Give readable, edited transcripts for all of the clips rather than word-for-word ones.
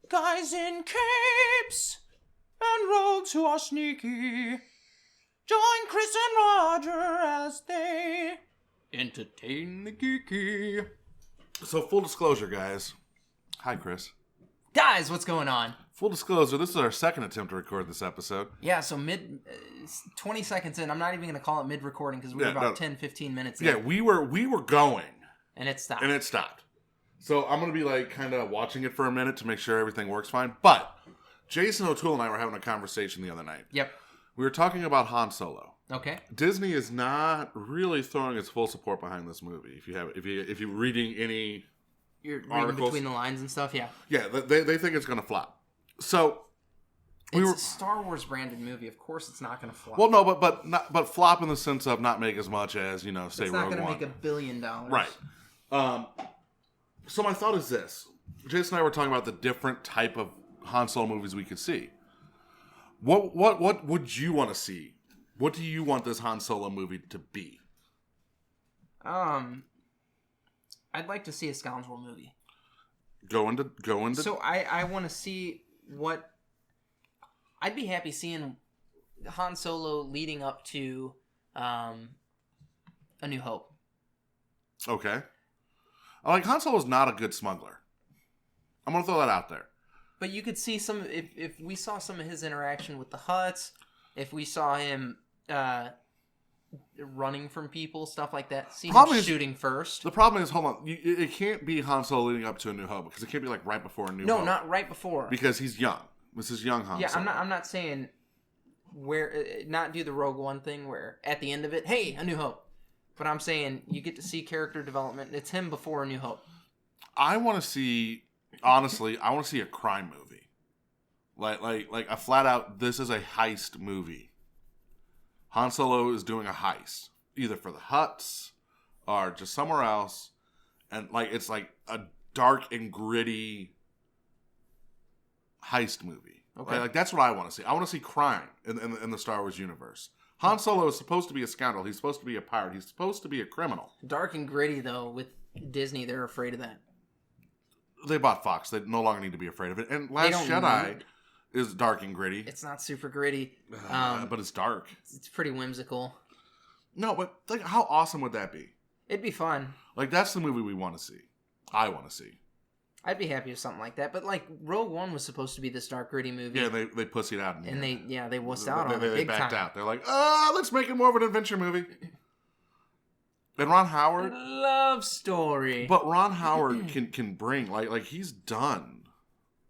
Guys in capes and rogues who are sneaky. Join Chris and Rodger as they entertain the geeky. So, full disclosure, guys. Hi, Chris. Guys, what's going on? Full disclosure, this is our second attempt to record this episode. Yeah, so 20 seconds in. I'm not even going to call it mid-recording because we were about 10, 15 minutes in. Yeah, we were going. And it stopped. So I'm going to be like kind of watching it for a minute to make sure everything works fine. But Jason O'Toole and I were having a conversation the other night. Yep. We were talking about Han Solo. Okay. Disney is not really throwing its full support behind this movie. If you're reading any articles between the lines and stuff, yeah. Yeah, they think it's going to flop. So it's a Star Wars branded movie. Of course, it's not going to flop. Well, no, but flop in the sense of not make as much as say Rogue One. It's not going to make $1 billion, right? So my thought is this: Jason and I were talking about the different type of Han Solo movies we could see. What would you want to see? What do you want this Han Solo movie to be? I'd like to see a scoundrel movie. Go into. So I want to see what. I'd be happy seeing Han Solo leading up to A New Hope. Okay. Han Solo's not a good smuggler. I'm going to throw that out there. But you could see some, if we saw some of his interaction with the Hutts, if we saw him running from people, stuff like that, see him shooting first. The problem is, hold on, it can't be Han Solo leading up to A New Hope, because it can't be like right before A New Hope. No, not right before. Because he's young. This is young Han Solo. Yeah, I'm not saying not do the Rogue One thing where at the end of it, hey, A New Hope. But I'm saying you get to see character development. It's him before A New Hope. I want to see, honestly, a crime movie. Like a flat out, this is a heist movie. Han Solo is doing a heist. Either for the Hutts or just somewhere else. And it's like a dark and gritty heist movie. Okay. Like that's what I want to see. I want to see crime in the Star Wars universe. Han Solo is supposed to be a scoundrel. He's supposed to be a pirate. He's supposed to be a criminal. Dark and gritty, though, with Disney, they're afraid of that. They bought Fox. They no longer need to be afraid of it. And Last Jedi is dark and gritty. It's not super gritty. But it's dark. It's pretty whimsical. No, but how awesome would that be? It'd be fun. That's the movie we want to see. I want to see. I'd be happy with something like that. But Rogue One was supposed to be this dark, gritty movie. Yeah, they pussied out. And they wussed out on it they big backed time. out. They're like, let's make it more of an adventure movie. And Ron Howard, love story. But Ron Howard can bring he's done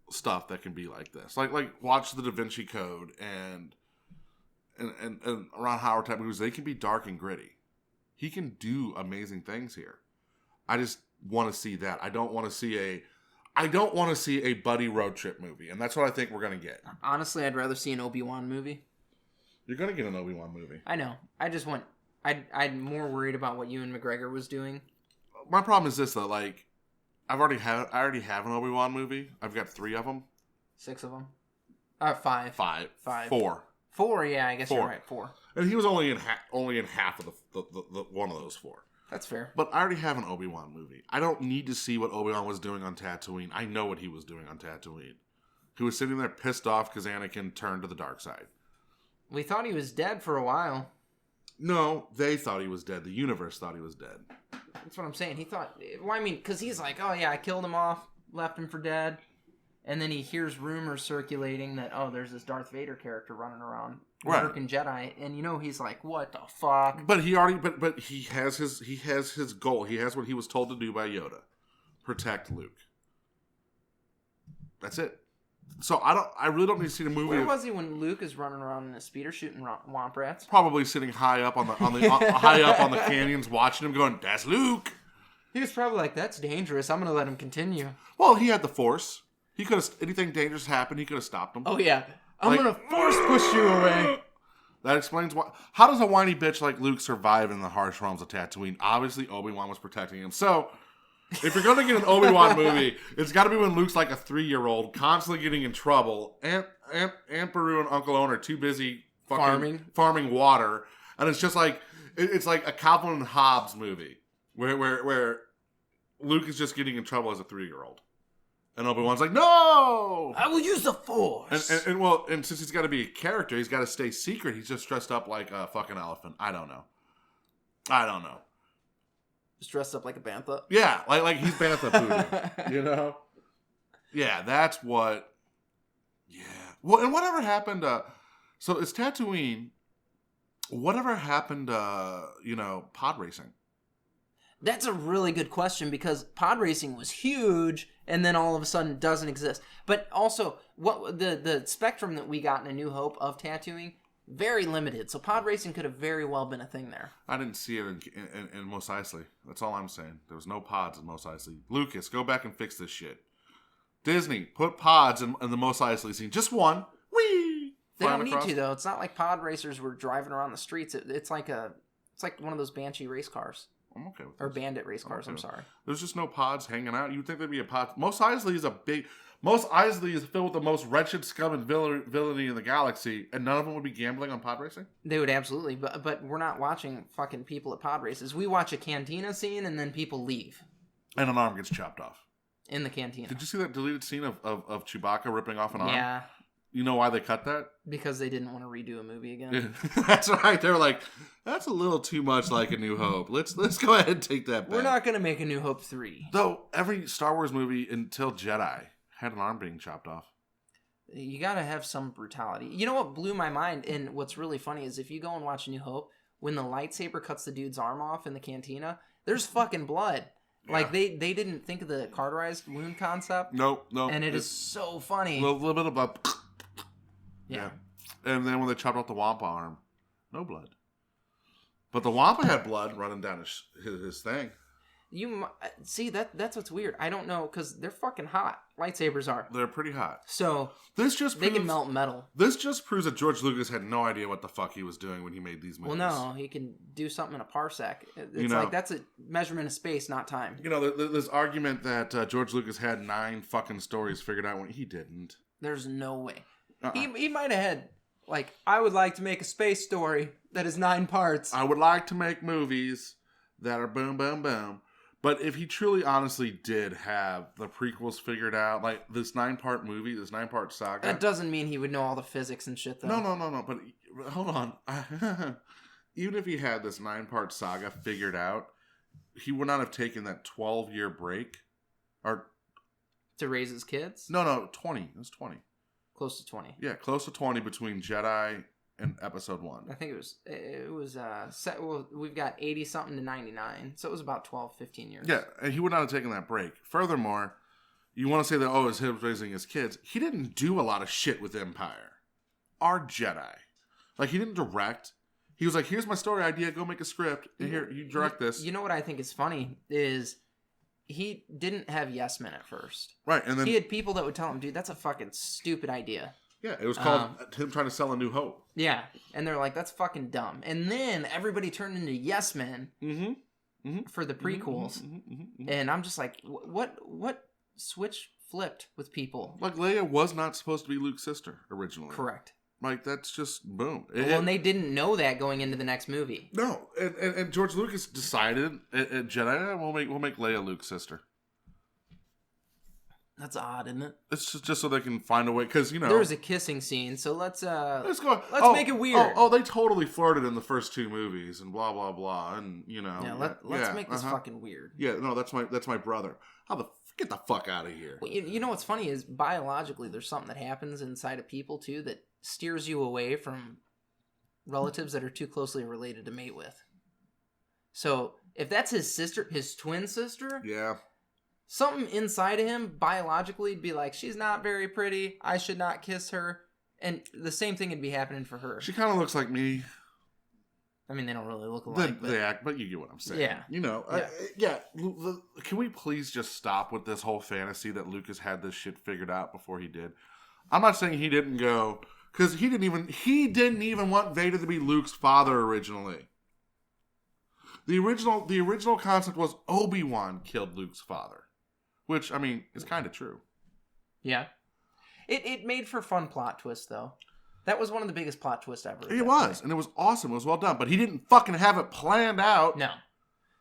stuff that can be like this. Like watch the Da Vinci Code and Ron Howard type movies. They can be dark and gritty. He can do amazing things here. I just want to see that. I don't want to see a buddy road trip movie, and that's what I think we're gonna get. Honestly, I'd rather see an Obi-Wan movie. You're gonna get an Obi-Wan movie. I know. I'm more worried about what Ewan McGregor was doing. My problem is this though. I already have an Obi-Wan movie. I've got 3 of them. 6 of them. 5. 5. 4. 4. Yeah, I guess 4. You're right. 4. And he was only in half of the one of those 4. That's fair. But I already have an Obi-Wan movie. I don't need to see what Obi-Wan was doing on Tatooine. I know what he was doing on Tatooine. He was sitting there pissed off because Anakin turned to the dark side. We thought he was dead for a while. No, they thought he was dead. The universe thought he was dead. That's what I'm saying. He thought... Well, I mean, because he's like, oh yeah, I killed him off, left him for dead. And then he hears rumors circulating that, oh, there's this Darth Vader character running around. American Jedi, and he's like, "What the fuck?" But he has his goal. He has what he was told to do by Yoda: protect Luke. That's it. So I really don't need to see the movie. Where was he when Luke is running around in a speeder shooting womp rats? Probably sitting high up on the high up on the canyons, watching him, going, "That's Luke." He was probably like, "That's dangerous. I'm gonna let him continue." Well, he had the Force. He could have anything dangerous happened. He could have stopped him. Oh yeah. I'm gonna force push you away. That explains why. How does a whiny bitch like Luke survive in the harsh realms of Tatooine? Obviously, Obi-Wan was protecting him. So, if you're going to get an Obi-Wan movie, it's got to be when Luke's like a 3-year-old, constantly getting in trouble. Aunt Beru and Uncle Owen are too busy farming water, and it's just like it's like a Calvin and Hobbes movie where Luke is just getting in trouble as a 3-year-old. And Obi-Wan's like, no! I will use the Force. And since he's got to be a character, he's got to stay secret. He's just dressed up like a fucking elephant. I don't know. Just dressed up like a bantha. Yeah, like he's bantha poodoo, you know? Yeah, that's what. Yeah. Well, and whatever happened? So it's Tatooine. Whatever happened? Pod racing. That's a really good question because pod racing was huge, and then all of a sudden doesn't exist. But also, what the spectrum that we got in A New Hope of tattooing, very limited. So pod racing could have very well been a thing there. I didn't see it in Mos Eisley. That's all I'm saying. There was no pods in Mos Eisley. Lucas, go back and fix this shit. Disney, put pods in the Mos Eisley scene. Just one. Whee! They don't need to though. It's not like pod racers were driving around the streets. It's like one of those Banshee race cars. I'm okay with or Bandit race cars. I'm sorry. There's just no pods hanging out. You'd think there'd be a pod. Mos Eisley is filled with the most wretched scum and villainy in the galaxy, and none of them would be gambling on pod racing? They would absolutely, but we're not watching fucking people at pod races. We watch a cantina scene, and then people leave. And an arm gets chopped off. In the cantina. Did you see that deleted scene of Chewbacca ripping off an arm? Yeah. You know why they cut that? Because they didn't want to redo a movie again. That's right. They were like, that's a little too much like A New Hope. Let's go ahead and take that back. We're not going to make A New Hope 3. Though every Star Wars movie until Jedi had an arm being chopped off. You got to have some brutality. You know what blew my mind, and what's really funny is if you go and watch A New Hope, when the lightsaber cuts the dude's arm off in the cantina, there's fucking blood. Yeah. Like, they didn't think of the cauterized wound concept. Nope. And it is so funny. A little bit of blood. Yeah. And then when they chopped off the Wampa arm, no blood. But the Wampa had blood running down his thing. You see that's what's weird. I don't know because they're fucking hot. Lightsabers are. They're pretty hot. So they can melt metal. This just proves that George Lucas had no idea what the fuck he was doing when he made these movies. Well, no, he can do something in a parsec. It's like that's a measurement of space, not time. You know, there's argument that George Lucas had 9 fucking stories figured out when he didn't. There's no way. He might have had, like, I would like to make a space story that is 9 parts. I would like to make movies that are boom, boom, boom. But if he truly, honestly did have the prequels figured out, like this 9-part movie, this 9-part saga. That doesn't mean he would know all the physics and shit, though. No. But hold on. Even if he had this 9-part saga figured out, he would not have taken that 12-year break. Or to raise his kids? No, 20. It was 20. Close to 20. Yeah, close to 20 between Jedi and Episode 1. I think it was set. Well, we've got 80 something to 99, so it was about 12, 15 years. Yeah, and he would not have taken that break. Furthermore, you want to say that it's him raising his kids. He didn't do a lot of shit with Empire. Our Jedi, like he didn't direct. He was like, "Here's my story idea. Go make a script, and here you direct this." You know what I think is funny is he didn't have yes men at first. Right, and then he had people that would tell him, "Dude, that's a fucking stupid idea." Yeah, it was called him trying to sell A New Hope. Yeah, and they're like, "That's fucking dumb." And then everybody turned into yes men for the prequels, and I'm just like, "What switch flipped with people?" Like Leia was not supposed to be Luke's sister originally. Correct. Like that's just boom. And they didn't know that going into the next movie. No, and George Lucas decided at Jedi, we'll make Leia Luke's sister. That's odd, isn't it? It's just so they can find a way, because there was a kissing scene, so let's go. Let's make it weird. They totally flirted in the first 2 movies, and blah blah blah, and let's make this fucking weird. Yeah, no, that's my brother. Get the fuck out of here. Well, you know what's funny is biologically, there's something that happens inside of people too that steers you away from relatives that are too closely related to mate with. So if that's his sister, his twin sister, yeah. Something inside of him, biologically, would be like, she's not very pretty. I should not kiss her. And the same thing would be happening for her. She kind of looks like me. I mean, they don't really look alike. They act, but you get what I'm saying. Yeah. Can we please just stop with this whole fantasy that Lucas had this shit figured out before he did? I'm not saying he didn't go, because he didn't even want Vader to be Luke's father originally. The original concept was Obi-Wan killed Luke's father. Which, I mean, is kind of true. Yeah. It made for fun plot twist, though. That was one of the biggest plot twists ever. It was, and it was awesome. It was well done. But he didn't fucking have it planned out.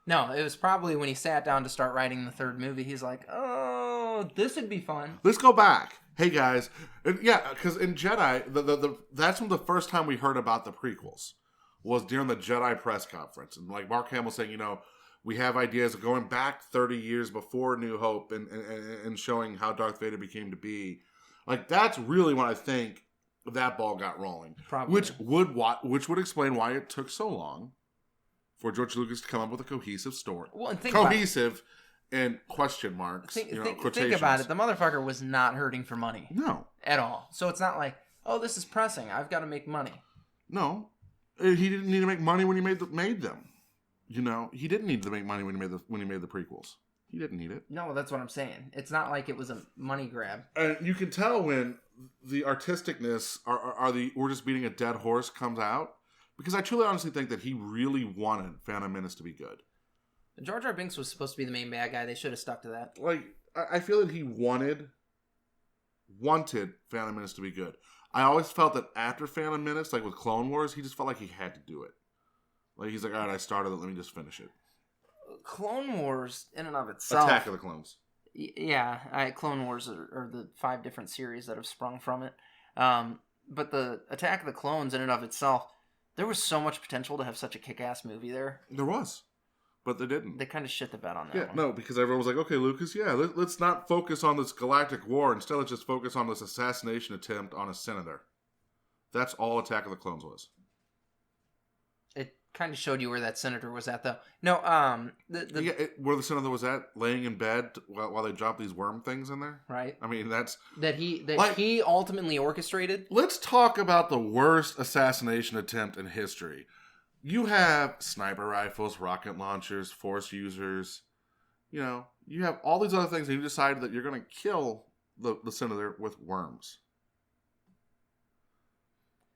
No, it was probably when he sat down to start writing the 3rd movie, he's like, oh, oh, this would be fun. Let's go back. Hey guys, yeah, because in Jedi, that's when the first time we heard about the prequels was during the Jedi press conference, and like Mark Hamill saying, we have ideas of going back 30 years before New Hope and showing how Darth Vader became to be. Like that's really when I think that ball got rolling. Probably. Which would explain why it took so long for George Lucas to come up with a cohesive story. Well, and cohesive and question marks. Think quotations. about it. The motherfucker was not hurting for money. No. At all. So it's not like, oh, this is pressing. I've got to make money. No. He didn't need to make money when he made them. He didn't need to make money when he made the prequels. He didn't need it. No, that's what I'm saying. It's not like it was a money grab. And you can tell when the artisticness we're just beating a dead horse comes out, because I truly honestly think that he really wanted Phantom Menace to be good. Jar Jar Binks was supposed to be the main bad guy. They should have stuck to that. Like, I feel that he wanted Phantom Menace to be good. I always felt that after Phantom Menace, like with Clone Wars, he just felt like he had to do it. Like, he's like, all right, I started it, let me just finish it. Clone Wars, in and of itself... Attack of the Clones. Yeah, Clone Wars are the 5 different series that have sprung from it. But the Attack of the Clones, in and of itself, there was so much potential to have such a kick-ass movie there. There was. But they didn't. They kind of shit the bed on that one. No, because everyone was like, okay, Lucas, let's not focus on this galactic war. Instead, let's just focus on this assassination attempt on a senator. That's all Attack of the Clones was. It kind of showed you where that senator was at, though. No, where the senator was at, laying in bed while they dropped these worm things in there. Right. I mean, that he ultimately orchestrated. Let's talk about the worst assassination attempt in history. You have sniper rifles, rocket launchers, force users. You have all these other things, and you decide that you're going to kill the senator with worms.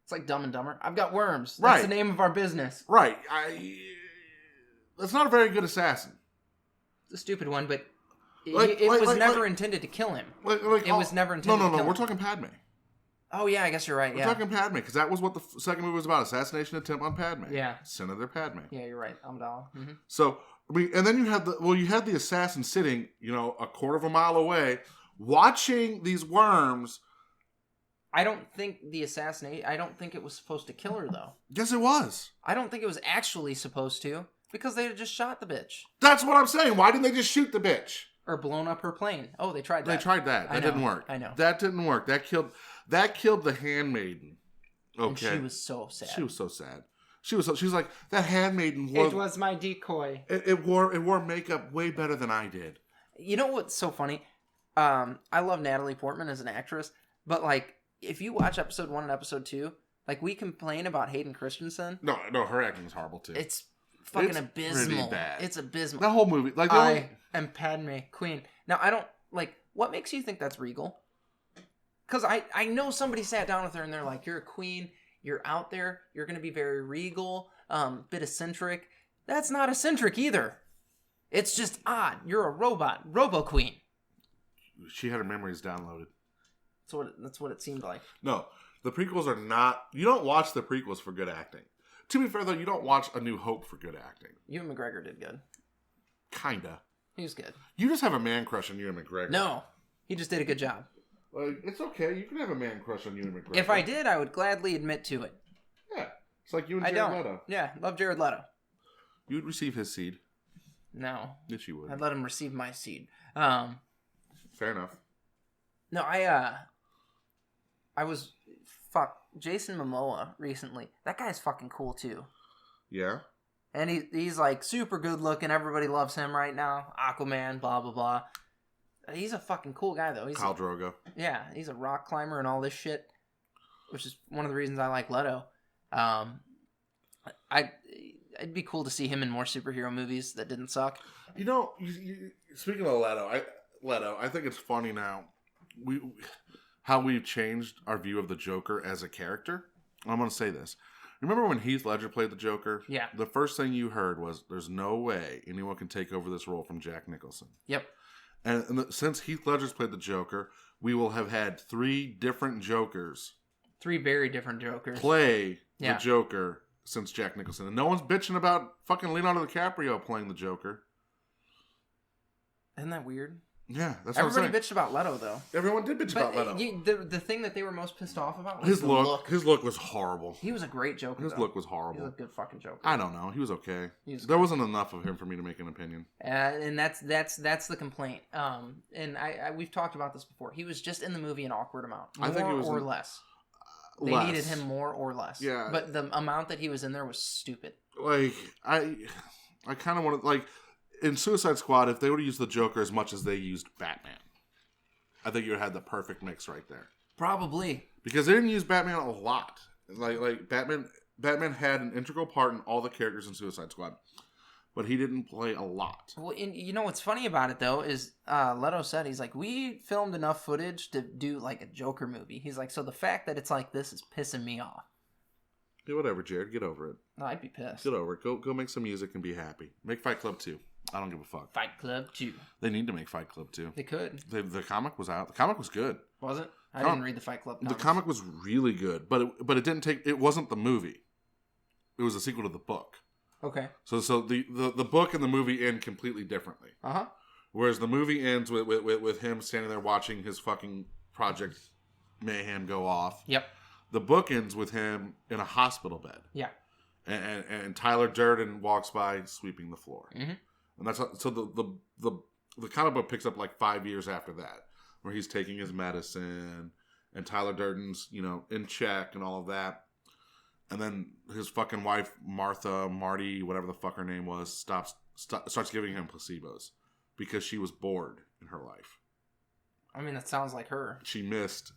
It's like Dumb and Dumber. I've got worms. That's the name of our business. Right. That's not a very good assassin. It's a stupid one, but it was never intended to kill him. It was never intended to kill him. No, we're talking Padme. Oh, yeah, I guess you're right, We're talking Padme, because that was what the second movie was about, assassination attempt on Padme. Yeah. Senator Padme. Yeah, you're right. Amidala. Mm-hmm. So, and then you had the assassin sitting, a quarter of a mile away, watching these worms. I don't think I don't think it was supposed to kill her, though. Yes, it was. I don't think it was actually supposed to, because they had just shot the bitch. That's what I'm saying. Why didn't they just shoot the bitch? Or blown up her plane. Oh, they tried that. They tried that. That didn't work. I know. That didn't work. That killed the handmaiden. Okay. And she was so sad. She was so sad. She was like, that handmaiden It was my decoy. It wore makeup way better than I did. You know what's so funny? I love Natalie Portman as an actress, but like, if you watch episode 1 and episode 2, like, we complain about Hayden Christensen. No, her acting is horrible too. It's fucking abysmal. Pretty bad. It's abysmal. That whole movie, like, I am Padme, Queen. Now, I don't like. What makes you think that's regal? Because I know somebody sat down with her and they're like, "You're a queen. You're out there. You're going to be very regal, bit eccentric." That's not eccentric either. It's just odd. You're a robot, Robo Queen. She had her memories downloaded. That's what it seemed like. No, the prequels are not. You don't watch the prequels for good acting. To be fair, though, you don't watch A New Hope for good acting. Ewan McGregor did good. Kinda. He was good. You just have a man crush on Ewan McGregor. No, he just did a good job. Like, it's okay. You can have a man crush on Ewan McGregor. If I did, I would gladly admit to it. Yeah, it's like you and Jared Leto. Yeah, love Jared Leto. You would receive his seed. No. Yes, you would. I'd let him receive my seed. Fair enough. No, I was Jason Momoa recently. That guy's fucking cool too. Yeah. And he's like super good looking. Everybody loves him right now. Aquaman, blah blah blah. He's a fuking cool guy though. Khal Drogo. Yeah, he's a rock climber and all this shit, which is one of the reasons I like Leto. It'd be cool to see him in more superhero movies that didn't suck. Speaking of Leto, I think it's funny now. How we've changed our view of the Joker as a character. I'm going to say this. Remember when Heath Ledger played the Joker? Yeah. The first thing you heard was, there's no way anyone can take over this role from Jack Nicholson. Yep. And since Heath Ledger's played the Joker, we will have had 3 different Jokers. 3 very different Jokers. Play the Joker since Jack Nicholson. And no one's bitching about fucking Leonardo DiCaprio playing the Joker. Isn't that weird? Yeah, that's everybody what I'm saying. bitched about Leto though. Everyone did bitch about Leto. The thing that they were most pissed off about was His the look. His look was horrible. He was a great Joker. His look was horrible. He was a good fucking Joker. I don't know. He was okay. There wasn't enough of him for me to make an opinion. And that's the complaint. And we've talked about this before. He was just in the movie an awkward amount. I think it was or less. They needed him more or less. Yeah. But the amount that he was in there was stupid. Like I kind of wanted like in Suicide Squad if they would have used the Joker as much as they used Batman. I think you would have had the perfect mix right there. Probably. Because they didn't use Batman a lot. Like Batman had an integral part in all the characters in Suicide Squad. But he didn't play a lot. Well, you know what's funny about it, though, is Leto said, he's like, we filmed enough footage to do, like, a Joker movie. He's like, so the fact that it's like this is pissing me off. Yeah, whatever, Jared. Get over it. No, I'd be pissed. Get over it. Go make some music and be happy. Make Fight Club 2. I don't give a fuck. Fight Club 2. They need to make Fight Club 2. They could. The comic was out. The comic was good. Was it? I didn't read the Fight Club comics. The comic was really good, but it didn't take. It wasn't the movie. It was a sequel to the book. Okay. So the book and the movie end completely differently. Uh-huh. Whereas the movie ends with him standing there watching his fucking Project Mayhem go off. Yep. The book ends with him in a hospital bed. Yeah. And Tyler Durden walks by sweeping the floor. Mm-hmm. And that's so the comic book picks up like 5 years after that, where he's taking his medicine and Tyler Durden's, in check and all of that. And then his fucking wife, Marty, whatever the fuck her name was, starts giving him placebos because she was bored in her life. I mean, that sounds like her. She missed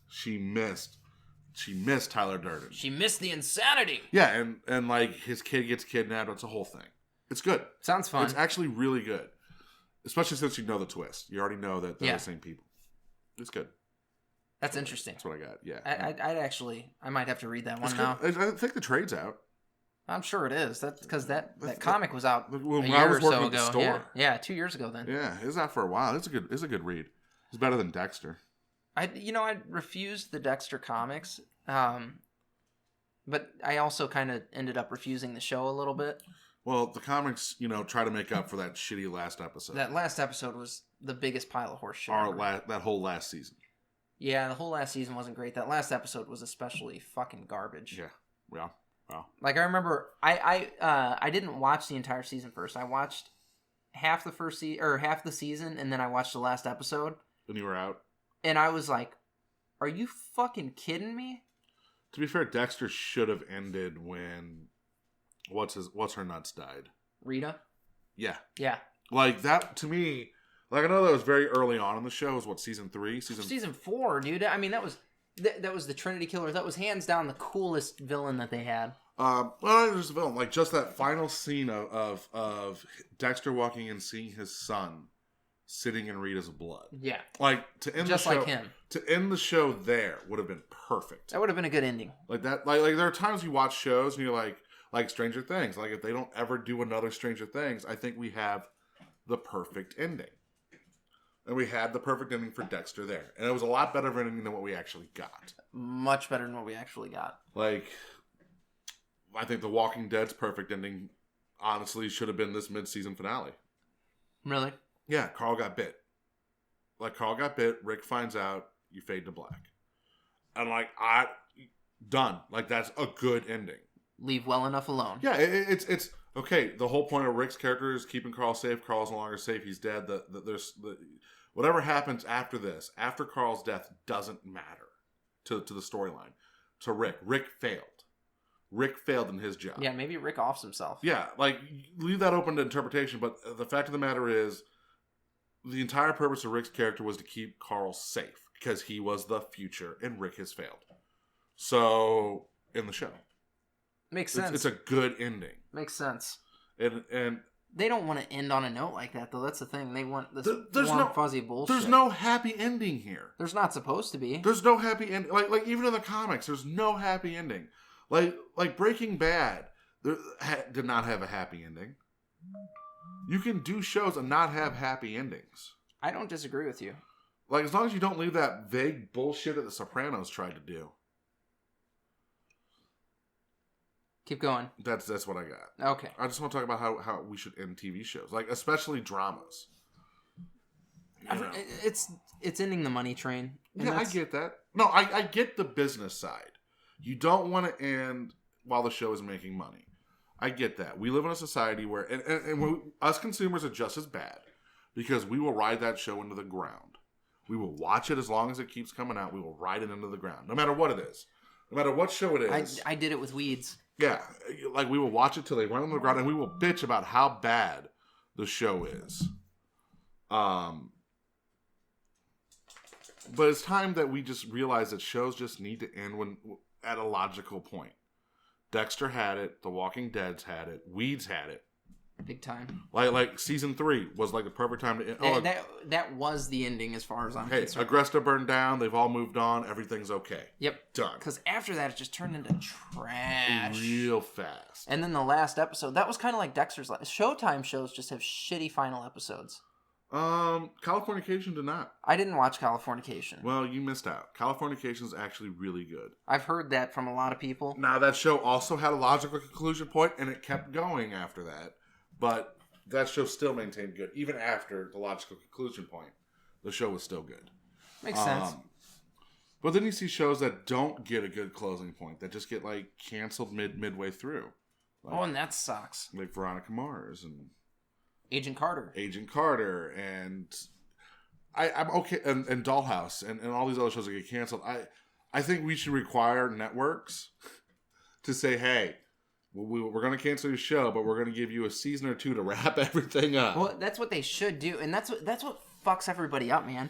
Tyler Durden. She missed the insanity. Yeah, and like his kid gets kidnapped. It's a whole thing. It's good. Sounds fun. It's actually really good. Especially since you know the twist. You already know that they're the same people. It's good. That's interesting. That's what I got. Yeah. I might have to read that one now. I think the trade's out. I'm sure it is. That's because that comic was out when a year I was or working so at the ago. store. Yeah, 2 years ago then. Yeah, it was out for a while. It's a good read. It's better than Dexter. I refused the Dexter comics, but I also kind of ended up refusing the show a little bit. Well, the comics, try to make up for that shitty last episode. That last episode was the biggest pile of horse shit. That whole last season. Yeah, the whole last season wasn't great. That last episode was especially fucking garbage. Yeah. Wow. Like I remember, I didn't watch the entire season first. I watched half the season, and then I watched the last episode. And you were out. And I was like, "Are you fucking kidding me?" To be fair, Dexter should have ended when what's her nuts died. Rita? Yeah. Yeah. Like that to me, like I know that was very early on in the show. It was what, season 3? Season 4, dude. I mean, that was the Trinity Killer. That was hands down the coolest villain that they had. Well, not just a villain, like just that final scene of Dexter walking in, seeing his son sitting in Rita's blood. Yeah. Like to end just the show, like him. To end the show there would have been perfect. That would have been a good ending. Like that. Like there are times you watch shows and you're like Stranger Things. Like if they don't ever do another Stranger Things, I think we have the perfect ending. And we had the perfect ending for Dexter there. And it was a lot better of an ending than what we actually got. Much better than what we actually got. Like, I think The Walking Dead's perfect ending, honestly, should have been this mid-season finale. Really? Yeah, Carl got bit. Like, Carl got bit, Rick finds out, you fade to black. And, done. Like, that's a good ending. Leave well enough alone. Yeah, it's okay. The whole point of Rick's character is keeping Carl safe. Carl's no longer safe. He's dead. Whatever happens after this, after Carl's death, doesn't matter to the storyline. To Rick. Rick failed. Rick failed in his job. Yeah, maybe Rick offs himself. Yeah, like, leave that open to interpretation, but the fact of the matter is, the entire purpose of Rick's character was to keep Carl safe, because he was the future, and Rick has failed. So, in the show. Makes sense. It's a good ending. Makes sense. And they don't want to end on a note like that, though. That's the thing. They want this warm, fuzzy bullshit. There's no happy ending here. There's not supposed to be. There's no happy ending. Like even in the comics, there's no happy ending. Like Breaking Bad did not have a happy ending. You can do shows and not have happy endings. I don't disagree with you. Like, as long as you don't leave that vague bullshit that The Sopranos tried to do. Keep going. That's what I got. Okay. I just want to talk about how we should end TV shows. Like, especially dramas. It's ending the money train. Yeah, I get that. No, I get the business side. You don't want to end while the show is making money. I get that. We live in a society where, and us consumers are just as bad because we will ride that show into the ground. We will watch it as long as it keeps coming out. We will ride it into the ground, no matter what it is, no matter what show it is. I did it with Weeds. Yeah, like we will watch it till they run on the ground, and we will bitch about how bad the show is. But it's time that we just realize that shows just need to end at a logical point. Dexter had it. The Walking Dead's had it. Weeds had it. Big time. Like season 3 was like the perfect time to end. That was the ending as far as I'm concerned. Agresta burned down. They've all moved on. Everything's okay. Yep. Done. Because after that, it just turned into trash. Real fast. And then the last episode, that was kind of like Dexter's last. Showtime shows just have shitty final episodes. Californication did not. I didn't watch Californication. Well, you missed out. Californication is actually really good. I've heard that from a lot of people. Now, that show also had a logical conclusion point, and it kept going after that. But that show still maintained good. Even after the logical conclusion point, the show was still good. Makes sense. But then you see shows that don't get a good closing point, that just get, like, canceled midway through. Like, and that sucks. Like Veronica Mars and... Agent Carter, and I'm okay, and Dollhouse, and all these other shows that get canceled. I think we should require networks to say, hey, we're going to cancel your show, but we're going to give you a season or 2 to wrap everything up. Well, that's what they should do, and that's what fucks everybody up, man.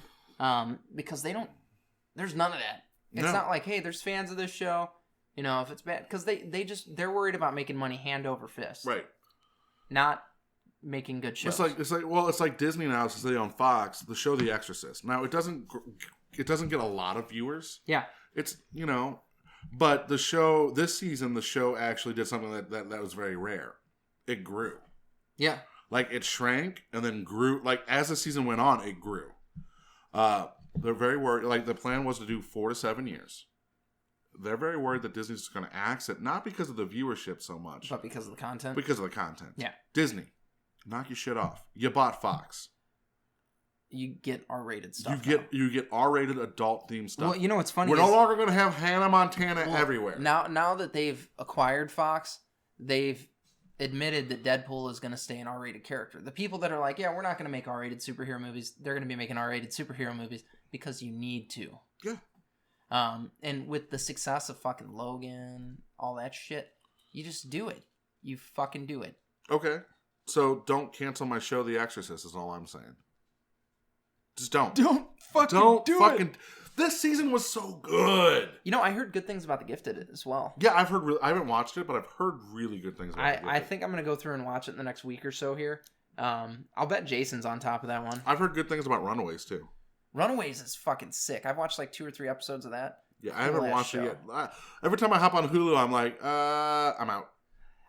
Because they don't. There's none of that. It's not like, hey, there's fans of this show. You know, if it's bad, because they're worried about making money hand over fist, right? Not making good shows. It's like Disney now, since they own Fox, the show The Exorcist. Now it doesn't get a lot of viewers. Yeah, it's but the show this season, the show actually did something that was very rare. It grew. Yeah, like it shrank and then grew. Like as the season went on, it grew. They're very worried. Like the plan was to do 4 to 7 years. They're very worried that Disney's going to axe it, not because of the viewership so much, but because of the content. Because of the content. Yeah, Disney. Knock your shit off. You bought Fox. You get R-rated stuff. You get R-rated adult themed stuff. Well, you know what's funny? We're no longer going to have Hannah Montana everywhere. Now that they've acquired Fox, they've admitted that Deadpool is going to stay an R-rated character. The people that are like, yeah, we're not going to make R-rated superhero movies, they're going to be making R-rated superhero movies because you need to. Yeah. And with the success of fucking Logan, all that shit, you just do it. You fucking do it. Okay. So don't cancel my show, The Exorcist, is all I'm saying. Just don't. Don't fucking do it. This season was so good. You know, I heard good things about The Gifted as well. Yeah, I've heard. I haven't watched it, but I've heard really good things about it. I think I'm going to go through and watch it in the next week or so here. I'll bet Jason's on top of that one. I've heard good things about Runaways, too. Runaways is fucking sick. I've watched like 2 or 3 episodes of that. Yeah, I haven't watched it yet. Every time I hop on Hulu, I'm like, I'm out.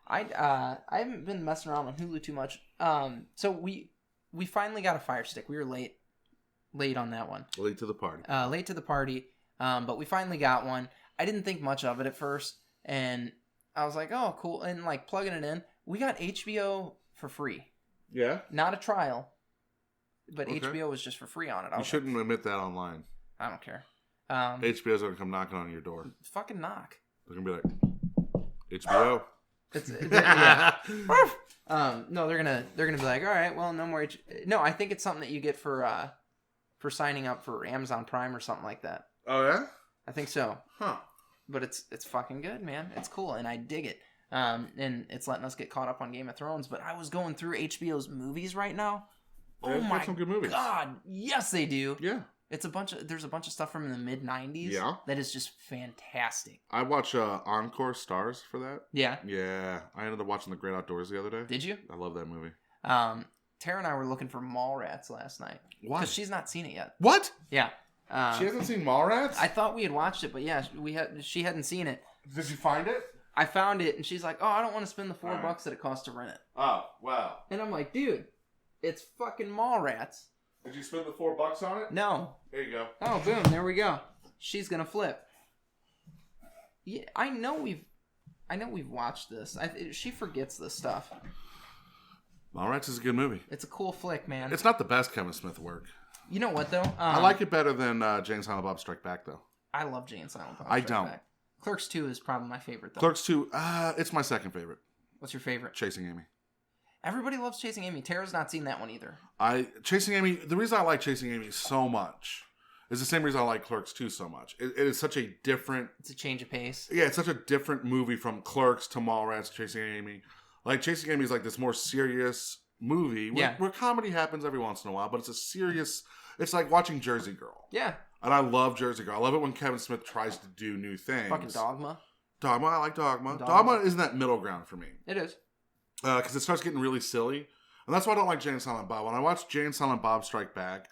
I haven't been messing around on Hulu too much. So we finally got a Fire Stick. We were late on that one. Late to the party. But we finally got one. I didn't think much of it at first, and I was like, oh, cool. And like plugging it in, we got HBO for free. Yeah. Not a trial, but okay. HBO was just for free on it. You shouldn't admit that online. I don't care. HBO's gonna come knocking on your door. Fucking knock. They're gonna be like, HBO. Yeah. No, they're gonna be like, all right, well, no more. No, I think it's something that you get for signing up for Amazon Prime or something like that. Oh yeah, I think so. Huh? But it's fucking good, man. It's cool, and I dig it. And it's letting us get caught up on Game of Thrones. But I was going through HBO's movies right now. Oh my some good movies. God, yes, they do. Yeah. There's a bunch of stuff from the mid-90s that is just fantastic. I watch Encore Stars for that. Yeah. Yeah. I ended up watching The Great Outdoors the other day. Did you? I love that movie. Tara and I were looking for Mallrats last night. Why? Because she's not seen it yet. What? Yeah. She hasn't seen Mallrats? I thought we had watched it, but yeah, she hadn't seen it. Did you find it? I found it, and she's like, oh, I don't want to spend the $4 that it costs to rent it. Oh, wow. And I'm like, dude, it's fucking Mallrats. Did you spend the $4 on it? No. There you go. Oh, boom! There we go. She's gonna flip. Yeah, I know we've watched this. She forgets this stuff. Mallrats is a good movie. It's a cool flick, man. It's not the best Kevin Smith work. You know what though? I like it better than Jay and Silent Bob Strike Back though. I love Jay and Silent Bob. I don't. Back. Clerks 2 is probably my favorite though. Clerks 2, it's my second favorite. What's your favorite? Chasing Amy. Everybody loves Chasing Amy. Tara's not seen that one either. Chasing Amy. The reason I like Chasing Amy so much is the same reason I like Clerks 2 so much. It is such a different. It's a change of pace. Yeah, it's such a different movie from Clerks to Mallrats to Chasing Amy. Like Chasing Amy is like this more serious movie where comedy happens every once in a while, but it's a serious. It's like watching Jersey Girl. Yeah. And I love Jersey Girl. I love it when Kevin Smith tries to do new things. Fucking Dogma. Dogma, I like Dogma. Dogma isn't that middle ground for me. It is. Because it starts getting really silly. And that's why I don't like Jay and Silent Bob. When I watch Jay and Silent Bob Strike Back,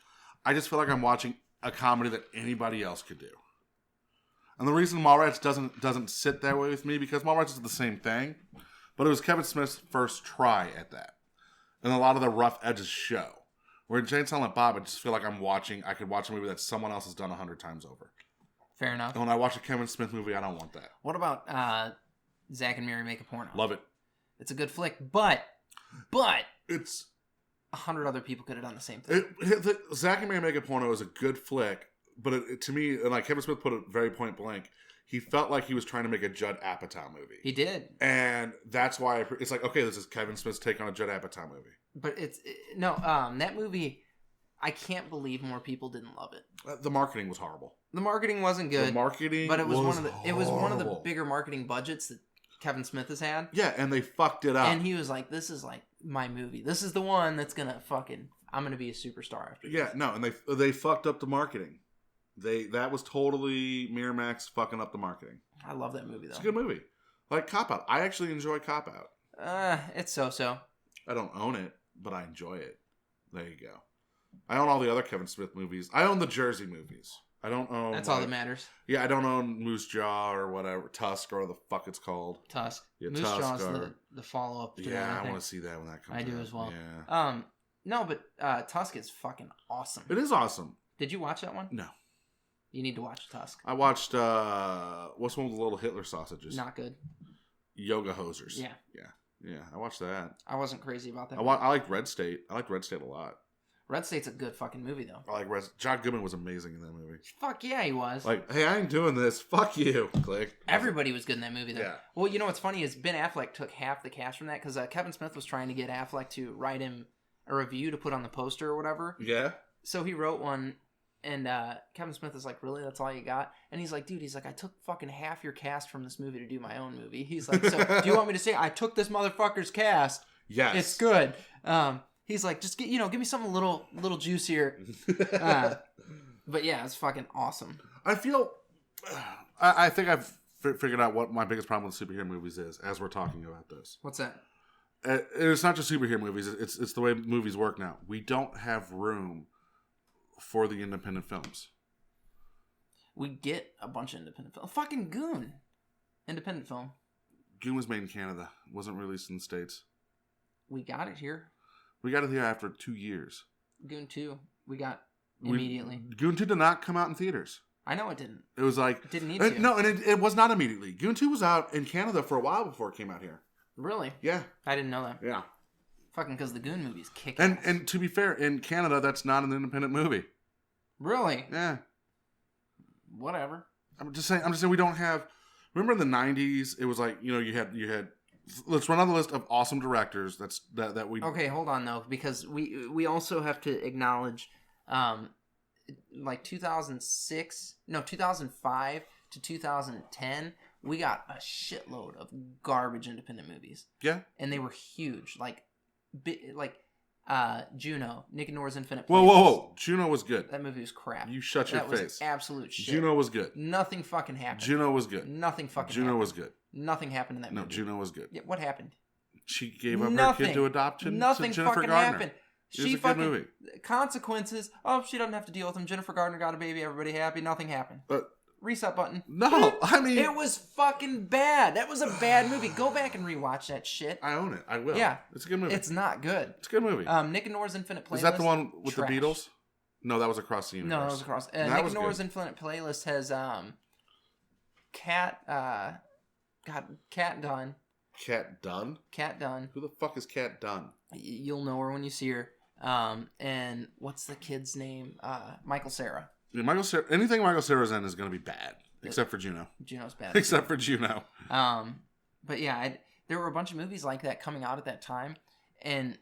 I just feel like I'm watching a comedy that anybody else could do. And the reason Mallrats doesn't sit that way with me, because Mallrats is the same thing, but it was Kevin Smith's first try at that. And a lot of the rough edges show. Where in Jay and Silent Bob, I just feel like I could watch a movie that someone else has done 100 times over. Fair enough. And when I watch a Kevin Smith movie, I don't want that. What about Zack and Miri Make a Porno? Love it. It's a good flick, but it's 100 other people could have done the same thing. Zack and Miri Make a Porno is a good flick, but to me, and like Kevin Smith put it very point blank, he felt like he was trying to make a Judd Apatow movie. He did. And that's why it's like, okay, this is Kevin Smith's take on a Judd Apatow movie. But that movie, I can't believe more people didn't love it. The marketing was horrible. The marketing wasn't good. The marketing but it was horrible. one of the bigger marketing budgets that Kevin Smith has had. Yeah, and they fucked it up. And he was like, this is like my movie. This is the one that's gonna I'm gonna be a superstar after this. Yeah, no, and they fucked up the marketing. That was totally Miramax fucking up the marketing. I love that movie though. It's a good movie. Like Cop Out. I actually enjoy Cop Out. It's so. I don't own it, but I enjoy it. There you go. I own all the other Kevin Smith movies. I own the Jersey movies. I don't own... That's all that matters. Yeah, I don't own Moose Jaw or whatever. Tusk or the fuck it's called. Tusk. Yeah, Moose Jaw's the follow-up to yeah, it, I want to see that when that comes out. I do as well. Yeah. No, but Tusk is fucking awesome. It is awesome. Did you watch that one? No. You need to watch Tusk. I watched, what's one with the little Hitler sausages? Not good. Yoga Hosers. Yeah. Yeah, I watched that. I wasn't crazy about that. I liked Red State. I liked Red State a lot. Red State's a good fucking movie, though. I like John Goodman was amazing in that movie. Fuck yeah, he was. Like, hey, I ain't doing this. Fuck you. Click. Everybody was good in that movie, though. Yeah. Well, you know what's funny is Ben Affleck took half the cast from that because Kevin Smith was trying to get Affleck to write him a review to put on the poster or whatever. Yeah. So he wrote one, and Kevin Smith is like, really? That's all you got? And he's like, dude, I took fucking half your cast from this movie to do my own movie. He's like, so do you want me to say I took this motherfucker's cast? Yes. It's good. He's like, just give me something a little juicier. But yeah, it's fucking awesome. I feel, I think I've figured out what my biggest problem with superhero movies is as we're talking about this. What's that? It's not just superhero movies. It's the way movies work now. We don't have room for the independent films. We get a bunch of independent films. Fucking Goon. Independent film. Goon was made in Canada. It wasn't released in the States. We got it here. We got it here after 2 years. Goon 2, we got immediately. Goon 2 did not come out in theaters. I know it didn't. It was like... It didn't need to. No, and it was not immediately. Goon 2 was out in Canada for a while before it came out here. Really? Yeah. I didn't know that. Yeah. Fucking because the Goon movies kick ass. ass. And to be fair, in Canada, that's not an independent movie. Really? Yeah. Whatever. I'm just saying we don't have... Remember in the 90s, it was like, you had let's run on the list of awesome directors that we... Okay, hold on, though, because we also have to acknowledge, like 2005 to 2010, we got a shitload of garbage independent movies. Yeah. And they were huge. Like Juno, Nick and Nora's Infinite Playlist. Whoa. Juno was good. That movie was crap. You shut your face. That was absolute shit. Juno was good. Nothing fucking happened. Juno was good. Nothing fucking Juno happened. was good. Nothing happened in that movie. No, Juno was good. Yeah, what happened? She gave up her kid to adoption. Nothing to Jennifer fucking Gardner. happened. It was a good movie. Consequences. Oh, she doesn't have to deal with them. Jennifer Gardner got a baby. Everybody happy. Nothing happened. Reset button. No, I mean... It was fucking bad. That was a bad movie. Go back and rewatch that shit. I own it. I will. Yeah. It's a good movie. It's not good. It's a good movie. Nick and Nora's Infinite Playlist. Is that the one with trash. the Beatles? No, that was Across the Universe. No, that was Across. Nick and Nora's Infinite Playlist has Cat Dunn. Cat Dunn? Cat Dunn. Who the fuck is Cat Dunn? You'll know her when you see her. And what's the kid's name? Michael Cera. Yeah, Michael Cera. Anything Michael Cera's in is going to be bad, except for Juno. Juno's bad. Except for Juno. But yeah, there were a bunch of movies like that coming out at that time, and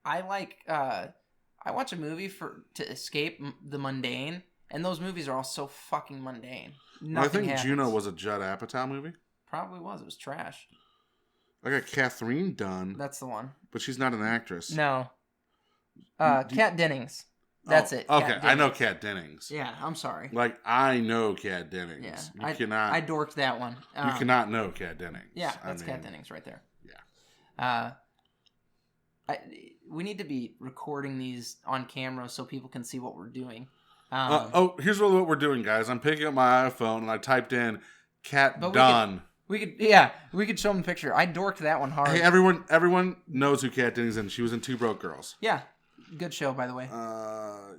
I watch a movie to escape the mundane, and those movies are all so fucking mundane. I think happens. Juno was a Judd Apatow movie. Probably was. It was trash. I got Catherine Dunn. That's the one. But she's not an actress. No. Kat Dennings. That's it. Okay, I know Kat Dennings. Yeah, I'm sorry. Like, I know Kat Dennings. Yeah, I dorked that one. You cannot know Kat Dennings. Yeah, that's Kat Dennings right there. Yeah. We need to be recording these on camera so people can see what we're doing. Here's what we're doing, guys. I'm picking up my iPhone and I typed in Kat Dunn. We could show them the picture. I dorked that one hard. Hey, everyone knows who Kat Dennings is, and she was in Two Broke Girls. Yeah. Good show, by the way.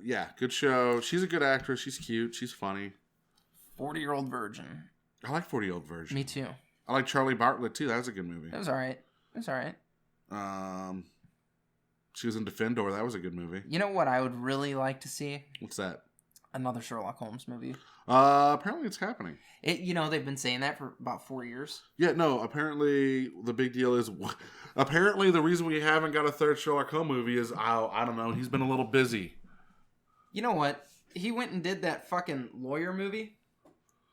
Yeah, good show. She's a good actress. She's cute. She's funny. 40-Year-Old Virgin. I like 40-Year-Old Virgin. Me too. I like Charlie Bartlett, too. That was a good movie. It was all right. She was in Defendor. That was a good movie. You know what I would really like to see? What's that? Another Sherlock Holmes movie. Apparently it's happening. They've been saying that for about 4 years. Yeah, no, apparently the big deal is... Apparently the reason we haven't got a third Sherlock Holmes movie is, I don't know, he's been a little busy. You know what? He went and did that fucking lawyer movie.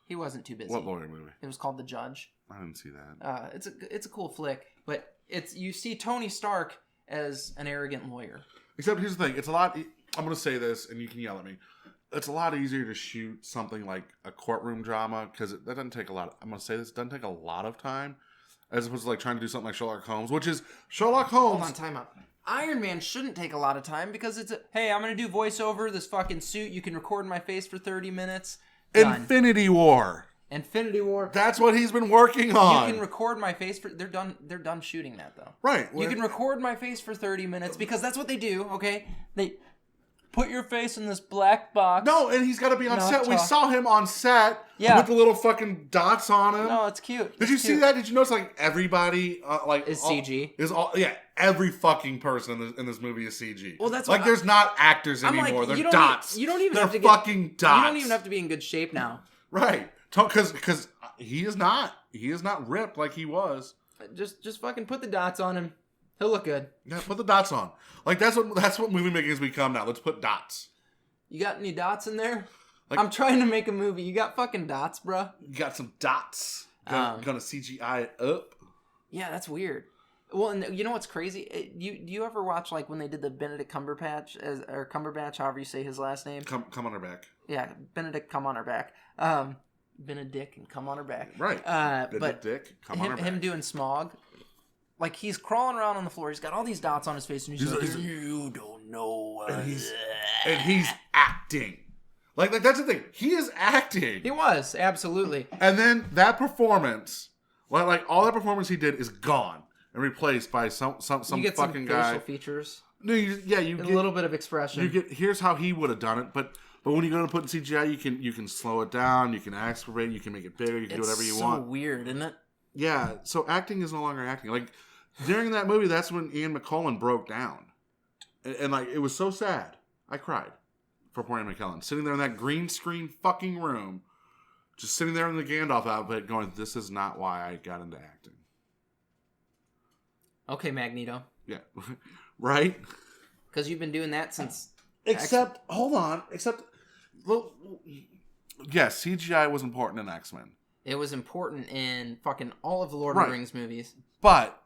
He wasn't too busy. What lawyer movie? It was called The Judge. I didn't see that. It's a cool flick, but you see Tony Stark as an arrogant lawyer. Except here's the thing, it's a lot... I'm going to say this, and you can yell at me. It's a lot easier to shoot something like a courtroom drama, because that doesn't take a lot... I'm going to say this, it doesn't take a lot of time, as opposed to like trying to do something like Sherlock Holmes, which is... Sherlock Holmes... Hold on, time out. Iron Man shouldn't take a lot of time, because it's hey, I'm going to do voiceover, this fucking suit, you can record my face for 30 minutes. Done. Infinity War. That's what he's been working on. You can record my face for... They're done shooting that, though. Right. You can record my face for 30 minutes, because that's what they do, okay? They... Put your face in this black box. No, and he's got to be on set. We saw him on set with the little fucking dots on him. No, it's cute. Did you see that? Did you notice like everybody is CG? Every fucking person in this movie is CG. Well, that's like there's not actors anymore. They're dots. You don't even They're have to fucking dots. You don't even have to be in good shape now. Right? Because he is not. He is not ripped like he was. Just fucking put the dots on him. He'll look good. Yeah, put the dots on. Like that's what movie making has become now. Let's put dots. You got any dots in there? Like, I'm trying to make a movie. You got fucking dots, bro? You got some dots. Gonna CGI it up. Yeah, that's weird. Well, and you know what's crazy? Do you ever watch like when they did the Benedict Cumberbatch or Cumberbatch, however you say his last name? Come on her back. Yeah, Benedict come on her back. Benedict and come on her back. Right. Benedict come on her back. Him doing Smog. Like, he's crawling around on the floor. He's got all these dots on his face. And he's like, you don't know. And he's acting. Like, that's the thing. He is acting. He was, absolutely. And then that performance, like all that performance he did is gone and replaced by some you get fucking some guy. facial features. No, you get a little bit of expression. Here's how he would have done it, but when you go to put in CGI, you can slow it down, you can aspirate, you can make it bigger, you can do whatever you want. It's so weird, isn't it? Yeah, so acting is no longer acting. Like, during that movie, that's when Ian McKellen broke down. And like, it was so sad. I cried for poor Ian McKellen. Sitting there in that green screen fucking room, just sitting there in the Gandalf outfit going, this is not why I got into acting. Okay, Magneto. Yeah. Right? Because you've been doing that since... Hold on. Yes, CGI was important in X-Men. It was important in fucking all of the Lord of the Rings movies. But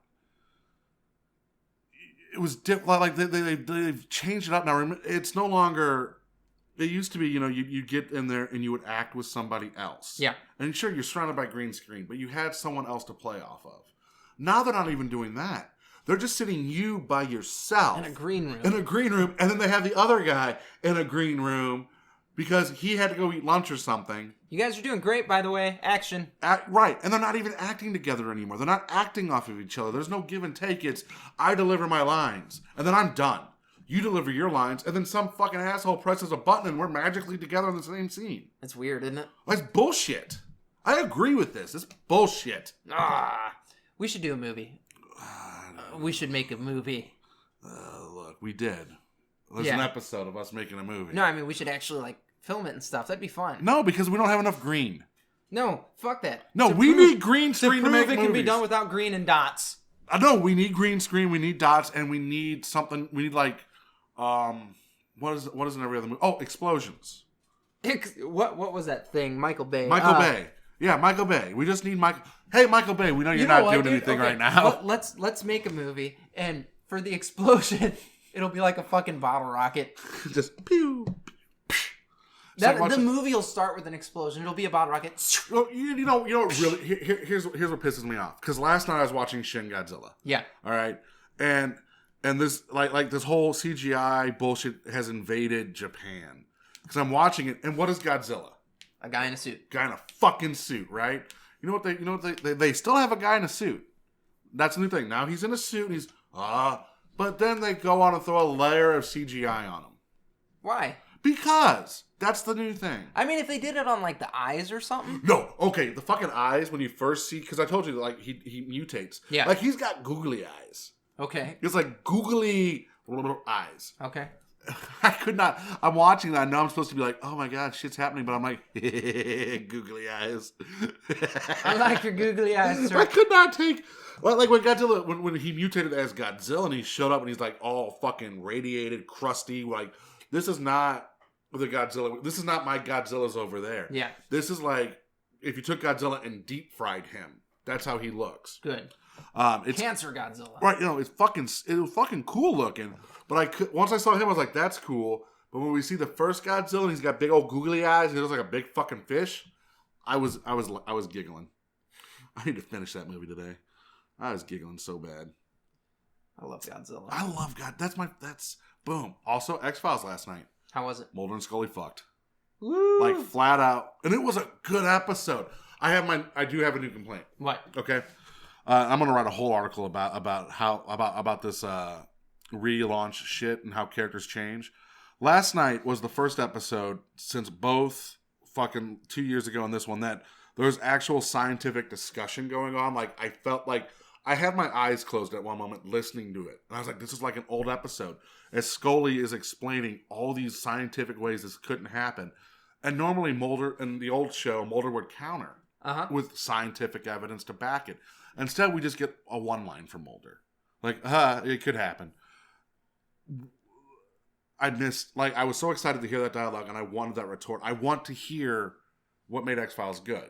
it was different. Like they've changed it up now. It's no longer. It used to be, you get in there and you would act with somebody else. Yeah. And sure, you're surrounded by green screen, but you had someone else to play off of. Now they're not even doing that. They're just sitting you by yourself in a green room, and then they have the other guy in a green room. Because he had to go eat lunch or something. You guys are doing great, by the way. Action. Right. And they're not even acting together anymore. They're not acting off of each other. There's no give and take. It's, I deliver my lines, and then I'm done. You deliver your lines, and then some fucking asshole presses a button, and we're magically together in the same scene. It's weird, isn't it? That's bullshit. I agree with this. It's bullshit. We should do a movie. We should make a movie. Look, we did. There's an episode of us making a movie. No, I mean, we should actually, like, film it and stuff. That'd be fun. No, because we don't have enough green. No, fuck that. No, we need green screen to make it movies. Can be done without green and dots. No, we need green screen, we need dots, and we need something, we need, like, what is in every other movie? Oh, explosions. What was that thing? Michael Bay. Michael Bay. Yeah, Michael Bay. We just need Michael. Hey, Michael Bay, we know you're not doing anything right now. Let's make a movie, and for the explosion, it'll be like a fucking bottle rocket. Just pew. The movie will start with an explosion. It'll be a bottle rocket. You know, really. Here's what pisses me off. Because last night I was watching Shin Godzilla. Yeah. All right, and this like this whole CGI bullshit has invaded Japan. Because I'm watching it, and what is Godzilla? A guy in a suit. Guy in a fucking suit, right? You know what they still have a guy in a suit. That's the new thing. Now he's in a suit, and he's but then they go on and throw a layer of CGI on him. Why? Because that's the new thing. I mean, if they did it on, like, the eyes or something. No, okay, the fucking eyes, when you first see, because I told you, like, he mutates. Yeah. Like, he's got googly eyes. Okay. It's like googly eyes. Okay. I could not, I'm watching that, I know I'm supposed to be like, oh my god, shit's happening, but I'm like, googly eyes. I like your googly eyes, sir. I could not take, like when Godzilla, when he mutated as Godzilla and he showed up and he's like all fucking radiated, crusty, like, this is not the Godzilla. This is not my Godzilla's over there. Yeah. This is like if you took Godzilla and deep fried him. That's how he looks. Good. It's Cancer Godzilla. Right. It was fucking cool looking. But once I saw him, I was like, that's cool. But when we see the first Godzilla and he's got big old googly eyes, he looks like a big fucking fish. I was giggling. I need to finish that movie today. I was giggling so bad. I love Godzilla. I love God. That's boom. Also, X-Files last night. How was it? Mulder and Scully fucked. Woo! Like flat out. And it was a good episode. I do have a new complaint. What? Okay. I'm gonna write a whole article about this relaunch shit and how characters change. Last night was the first episode since both fucking 2 years ago and this one that there was actual scientific discussion going on. Like, I felt like I had my eyes closed at one moment listening to it. And I was like, this is like an old episode. As Scully is explaining all these scientific ways this couldn't happen. And normally Mulder, in the old show, Mulder would counter with scientific evidence to back it. Instead, we just get a one-line from Mulder. Like, it could happen. I was so excited to hear that dialogue, and I wanted that retort. I want to hear what made X-Files good.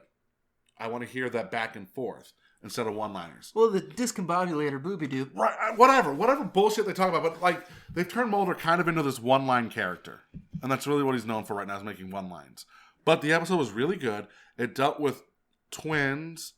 I want to hear that back and forth instead of one-liners. Well, the discombobulator booby-doo. Right, whatever bullshit they talk about. But, like, they've turned Mulder kind of into this one-line character. And that's really what he's known for right now, is making one-lines. But the episode was really good. It dealt with twins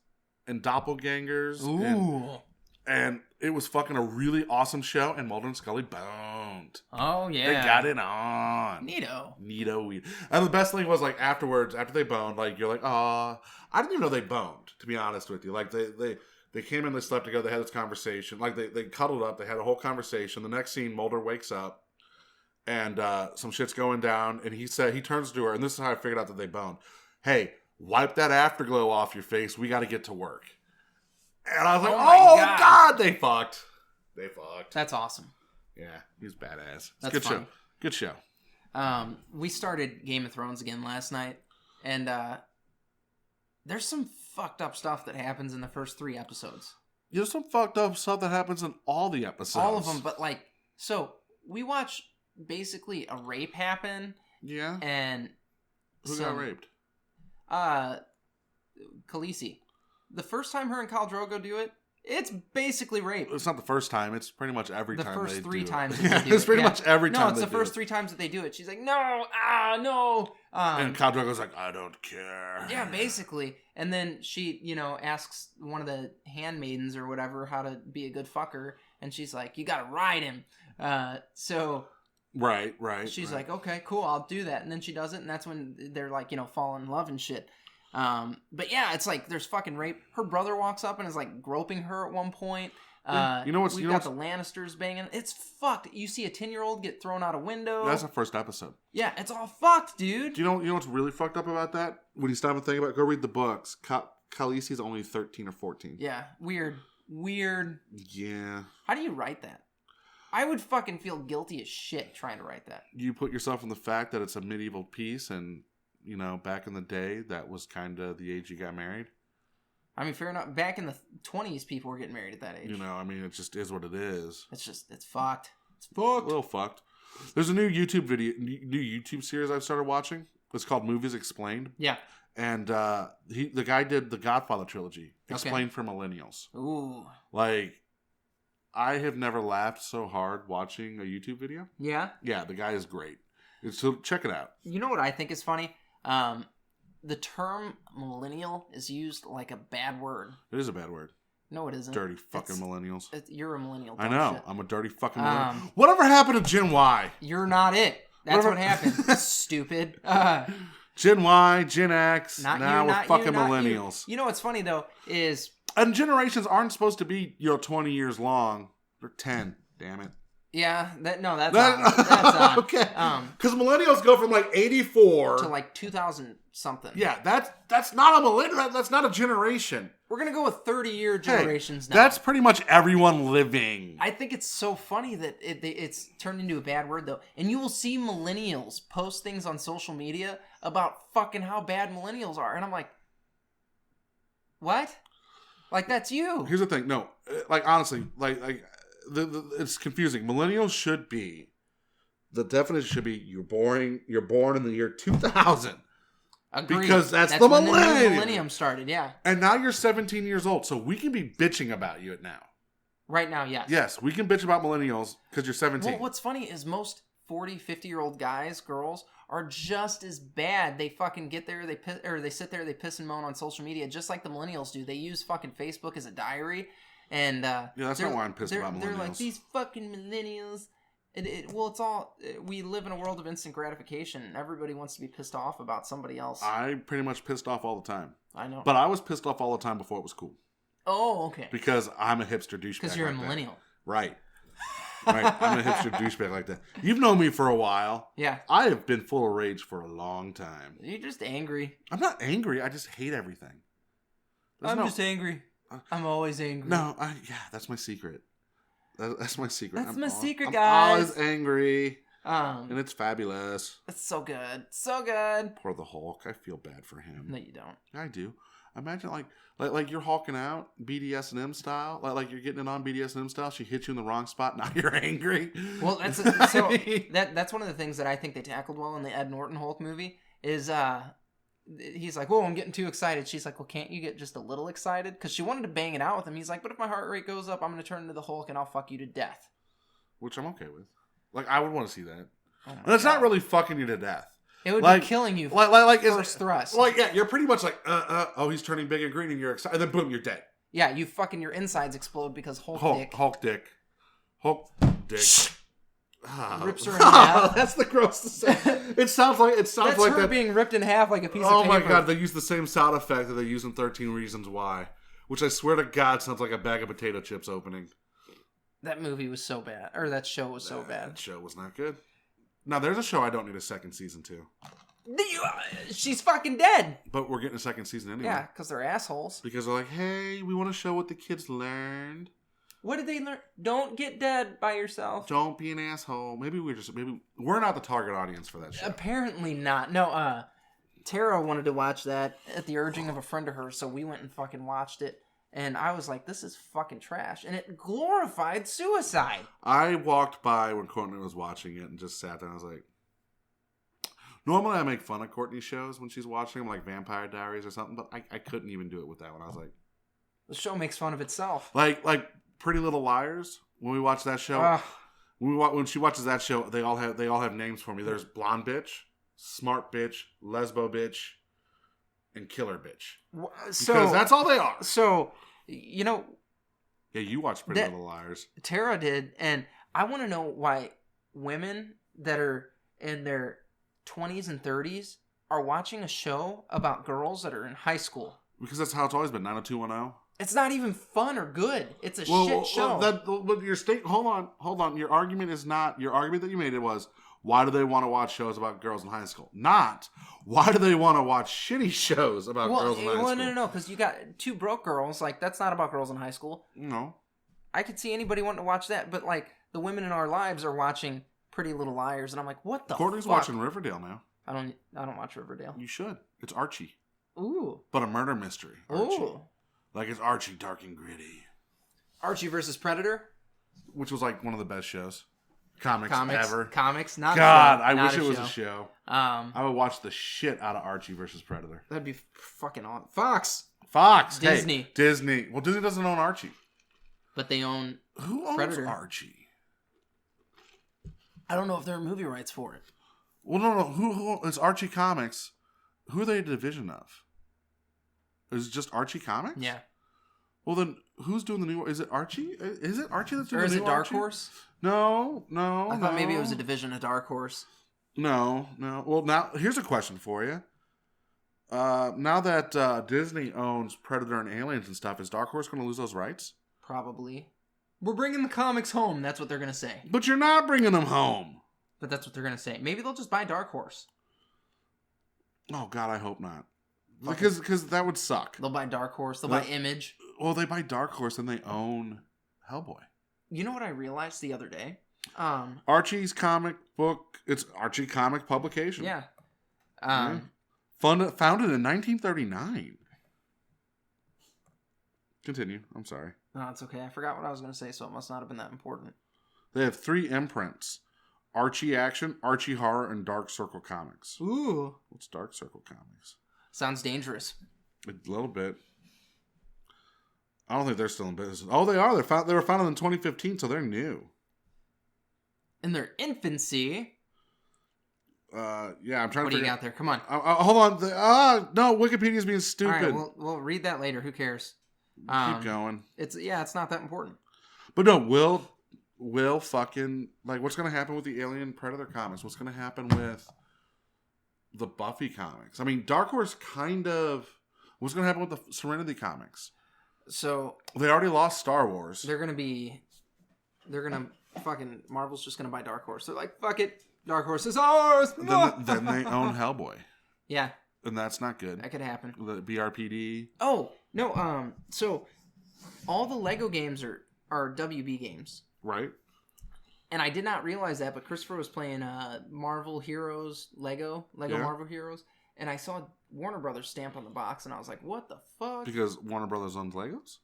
and doppelgangers. Ooh. And it was fucking a really awesome show, and Mulder and Scully boned. Oh, yeah. They got it on. Neato. And the best thing was, like, afterwards, after they boned, like, you're like, I didn't even know they boned, to be honest with you. Like, they came in, they slept together, they had this conversation. Like, they cuddled up, they had a whole conversation. The next scene, Mulder wakes up, and some shit's going down, and he turns to her, and this is how I figured out that they boned. Hey, wipe that afterglow off your face. We got to get to work. And I was like, oh God, they fucked. That's awesome. Yeah, he's badass. That's good fun. show. Good show. We started Game of Thrones again last night, and there's some fucked up stuff that happens in the first 3 episodes. There's some fucked up stuff that happens in all the episodes. All of them, but like, so we watch basically a rape happen. Yeah. And who got raped? Khaleesi. The first time her and Khal Drogo do it, it's basically rape. It's not the first time. It's pretty much every time they do it. The first 3 times that they do it. It's pretty much every time. No, it's the first 3 times that they do it. She's like, no, no. And Khal Drogo's like, I don't care. Yeah, basically. And then she, asks one of the handmaidens or whatever how to be a good fucker. And she's like, you gotta ride him. Right. She's like, okay, cool, I'll do that. And then she does it, and that's when they're like, fall in love and shit. But yeah, it's like there's fucking rape. Her brother walks up and is like groping her at one point. We've got the Lannisters banging. It's fucked. You see a 10-year-old get thrown out a window. That's the first episode. Yeah, it's all fucked, dude. Do you know what's really fucked up about that? When you stop and think about it, go read the books. Khaleesi's only 13 or 14. Yeah, weird. Yeah. How do you write that? I would fucking feel guilty as shit trying to write that. You put yourself in the fact that it's a medieval piece, and back in the day, that was kind of the age you got married. I mean, fair enough. Back in the 20s, people were getting married at that age. It just is what it is. It's fucked. It's fucked. A little fucked. There's a new YouTube series I've started watching. It's called Movies Explained. Yeah. And the guy did the Godfather trilogy, Explained for Millennials. Ooh. Like, I have never laughed so hard watching a YouTube video. Yeah? Yeah, the guy is great. So check it out. You know what I think is funny? The term millennial is used like a bad word. It is a bad word. No, it isn't. Dirty fucking millennials. You're a millennial. I know. Shit. I'm a dirty fucking millennial. Whatever happened to Gen Y? You're not it. That's what happened. Stupid. Gen Y, Gen X. Now we're fucking millennials. You know what's funny though is, and generations aren't supposed to be 20 years long. They're 10. Damn it. Yeah, that's odd. Okay. Because millennials go from like 84 to like 2000 something. Yeah, that's not a millennial. That's not a generation. We're gonna go with 30-year generations now. That's pretty much everyone living. I think it's so funny that it's turned into a bad word though, and you will see millennials post things on social media about fucking how bad millennials are, and I'm like, what? Like that's you. Here's the thing. No, like honestly, like. It's confusing. Millennials should be, the definition should be you're born in the year 2000. Agreed. Because that's the when the millennium started, yeah. And now you're 17 years old, so we can be bitching about you now. Right now, yes. Yes, we can bitch about millennials because you're 17. Well, what's funny is most 40, 50-year-old guys, girls, are just as bad. They fucking get there, they sit there, they piss and moan on social media just like the millennials do. They use fucking Facebook as a diary. And that's not why I'm pissed about millennials. They're like, these fucking millennials. It's all, we live in a world of instant gratification, and everybody wants to be pissed off about somebody else. I'm pretty much pissed off all the time. I know. But I was pissed off all the time before it was cool. Oh, okay. Because I'm a hipster douchebag. Because you're a millennial. Right. Right. I'm a hipster douchebag like that. You've known me for a while. Yeah. I have been full of rage for a long time. You're just angry. I'm not angry. I just hate everything. I'm just angry. I'm always angry. No, that's my secret. That's my secret. That's my secret, guys. I'm always angry. And it's fabulous. It's so good. So good. Poor the Hulk. I feel bad for him. No, you don't. I do. Imagine like you're hulking out BDSM style. Like you're getting it on BDSM style. She hits you in the wrong spot. Now you're angry. Well, that's one of the things that I think they tackled well in the Ed Norton Hulk movie is he's like, whoa, I'm getting too excited. She's like, well, can't you get just a little excited? Because she wanted to bang it out with him. He's like, but if my heart rate goes up, I'm going to turn into the Hulk and I'll fuck you to death. Which I'm okay with. Like, I would want to see that. And it's not really fucking you to death. It would be killing you like first thrust. Like, yeah, you're pretty much like, oh, he's turning big and green and you're excited. And then boom, you're dead. Yeah, you fucking, your insides explode because Hulk dick. Rips her in half. That's the grossest. It sounds like that's like her being ripped in half like a piece of paper. Oh my god, they use the same sound effect that they use in 13 Reasons Why, which I swear to God sounds like a bag of potato chips opening. That movie was so bad, or that show was so bad. That show was not good. Now there's a show I don't need a second season to. She's fucking dead. But we're getting a second season anyway. Yeah, because they're assholes. Because they're like, hey, we want to show what the kids learned. What did they learn? Don't get dead by yourself. Don't be an asshole. Maybe we're not the target audience for that show. Apparently not. No, Tara wanted to watch that at the urging of a friend of hers, so we went and fucking watched it. And I was like, this is fucking trash. And it glorified suicide. I walked by when Courtney was watching it and just sat there and I was like, normally I make fun of Courtney's shows when she's watching them, like Vampire Diaries or something, but I couldn't even do it with that one. I was like, the show makes fun of itself. Like Pretty Little Liars, when we watch that show, when she watches that show, they all have names for me. There's blonde bitch, smart bitch, lesbo bitch, and killer bitch. Because that's all they are. So, yeah, you watch Pretty Little Liars. Tara did, and I want to know why women that are in their 20s and 30s are watching a show about girls that are in high school. Because that's how it's always been. 90210. It's not even fun or good. It's a shit show. Hold on. Your argument that you made was, why do they want to watch shows about girls in high school? Not, why do they want to watch shitty shows about girls in high school? No, because you got two broke girls. Like, that's not about girls in high school. No. I could see anybody wanting to watch that, but like the women in our lives are watching Pretty Little Liars, and I'm like, what the Courtney's fuck? watching Riverdale now. I don't watch Riverdale. You should. It's Archie. Ooh. But a murder mystery. Archie. Ooh. Like it's Archie, dark and gritty. Archie versus Predator? Which was like one of the best shows. Comics ever. Comics, not God, a show. I wish it was a show. I would watch the shit out of Archie versus Predator. That'd be fucking awesome. Fox. Disney. Hey, Disney. Well, Disney doesn't own Archie. But they own Who owns Predator. Archie? I don't know if there are movie rights for it. Well, no. Who it's Archie Comics. Who are they a division of? Is it just Archie Comics? Yeah. Well, then who's doing the new? Is it Archie? Is it Archie that's doing Or the new? is it Dark Archie? Horse? No. I thought maybe it was a division of Dark Horse. No. Well, now here's a question for you. Now that Disney owns Predator and Aliens and stuff, is Dark Horse going to lose those rights? Probably. We're bringing the comics home. That's what they're going to say. But you're not bringing them home. But that's what they're going to say. Maybe they'll just buy Dark Horse. Oh, God, I hope not. Because that would suck. They'll buy Dark Horse. They'll buy Image. Well, they buy Dark Horse and they own Hellboy. You know what I realized the other day? Archie's comic book. It's Archie Comic Publication. Yeah. Founded in 1939. Continue. I'm sorry. No, it's okay. I forgot what I was going to say, so it must not have been that important. They have 3 imprints. Archie Action, Archie Horror, and Dark Circle Comics. Ooh. What's Dark Circle Comics? Sounds dangerous. A little bit. I don't think they're still in business. Oh, they are. They were founded in 2015, so they're new. In their infancy. Yeah, I'm trying to figure... What do you got there? Come on. Hold on. No, Wikipedia's being stupid. All right, we'll read that later. Who cares? Keep going. It's not that important. But no, will fucking... Like, what's going to happen with the Alien Predator comics? What's going to happen with the Buffy comics? I mean, Dark Horse kind of... What's going to happen with the Serenity comics? So... They already lost Star Wars. Fucking... Marvel's just going to buy Dark Horse. They're like, fuck it. Dark Horse is ours. Then they own Hellboy. Yeah. And that's not good. That could happen. The BRPD. Oh, no. So, all the Lego games are WB games. Right. And I did not realize that, but Christopher was playing Marvel Heroes, Lego Marvel Heroes, and I saw Warner Brothers stamp on the box, and I was like, what the fuck? Because Warner Brothers owns Legos?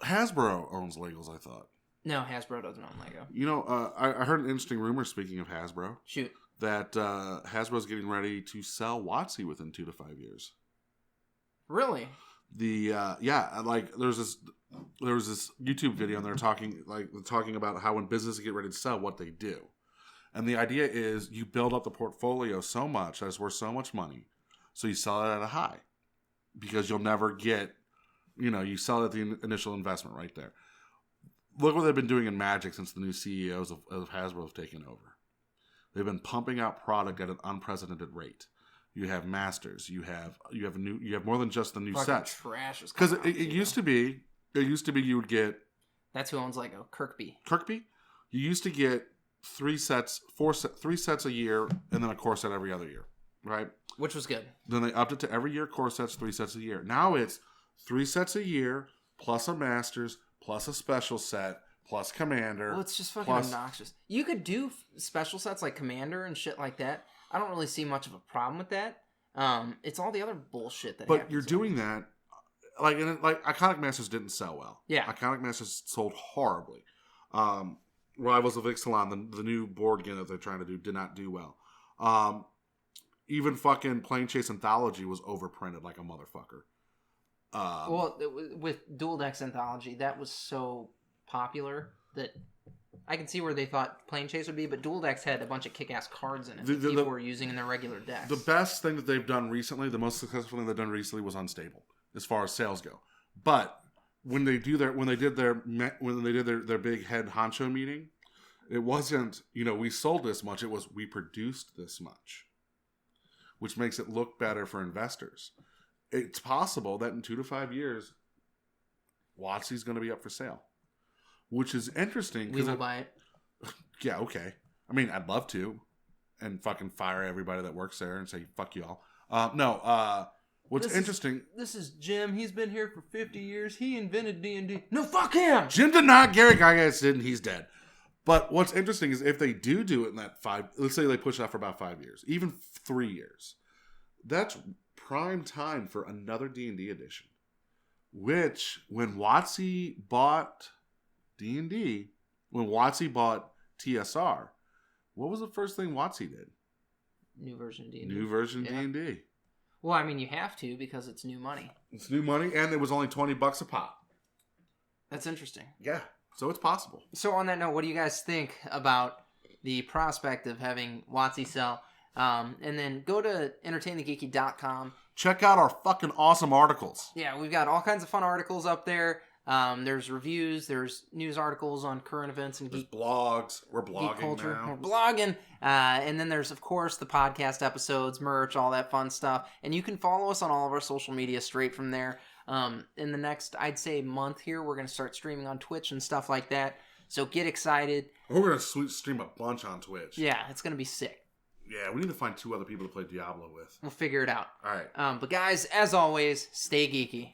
Hasbro owns Legos, I thought. No, Hasbro doesn't own Lego. You know, I heard an interesting rumor, speaking of Hasbro. Shoot. That Hasbro's getting ready to sell WotC within 2 to 5 years. Really? Like there was this YouTube video and they're talking about how when businesses get ready to sell, what they do. And the idea is you build up the portfolio so much that it's worth so much money, so you sell it at a high, because you'll never get, you sell it at the initial investment right there. Look what they've been doing in Magic since the new CEOs of Hasbro have taken over. They've been pumping out product at an unprecedented rate. You have masters. You have more than just the new sets. Trash is because it used to be you would get. That's who owns Lego. Kirkby. You used to get 3 sets a year, and then a core set every other year, right? Which was good. Then they upped it to every year core sets, 3 sets a year. Now it's 3 sets a year plus a masters plus a special set plus commander. Well, it's just fucking obnoxious. You could do special sets like commander and shit like that. I don't really see much of a problem with that. It's all the other bullshit that happens. But you're doing that, like Iconic Masters didn't sell well. Yeah. Iconic Masters sold horribly. Rivals of Ixalan, the new board game that they're trying to do, did not do well. Even fucking Plane Chase Anthology was overprinted like a motherfucker. With Dual Decks Anthology, that was so popular that I can see where they thought Plane Chase would be, but Dual Decks had a bunch of kick-ass cards in it that people were using in their regular decks. The best thing that they've done recently, the most successful thing they've done recently, was Unstable, as far as sales go. But when they did their big head honcho meeting, it wasn't, we sold this much. It was, we produced this much, which makes it look better for investors. It's possible that in 2 to 5 years, WotC's going to be up for sale, which is interesting. We will buy it. Yeah, okay. I mean, I'd love to, and fucking fire everybody that works there and say fuck you all. What's interesting... This is Jim. He's been here for 50 years. He invented D&D. No, fuck him! Jim did not. Gary Gygax did, and he's dead. But what's interesting is if they do it in that let's say they push it out for about 5 years, even 3 years, that's prime time for another D&D edition. Which, when WotC bought D&D, when WotC bought TSR, what was the first thing WotC did? New version of D&D. New version of D&D. Well, I mean, you have to because it's new money. It's new money, and it was only $20 a pop. That's interesting. Yeah, so it's possible. So on that note, what do you guys think about the prospect of having WotC sell? And then go to entertainthegeeky.com. Check out our fucking awesome articles. Yeah, we've got all kinds of fun articles up there. There's reviews, there's news articles on current events and geek blogs. We're blogging geek culture. now. We're blogging. And then there's, of course, the podcast episodes, merch, all that fun stuff. And you can follow us on all of our social media straight from there. In the next, I'd say, month here, we're going to start streaming on Twitch and stuff like that. So get excited. We're going to stream a bunch on Twitch. Yeah, it's going to be sick. Yeah, we need to find 2 other people to play Diablo with. We'll figure it out. All right. But guys, as always, stay geeky.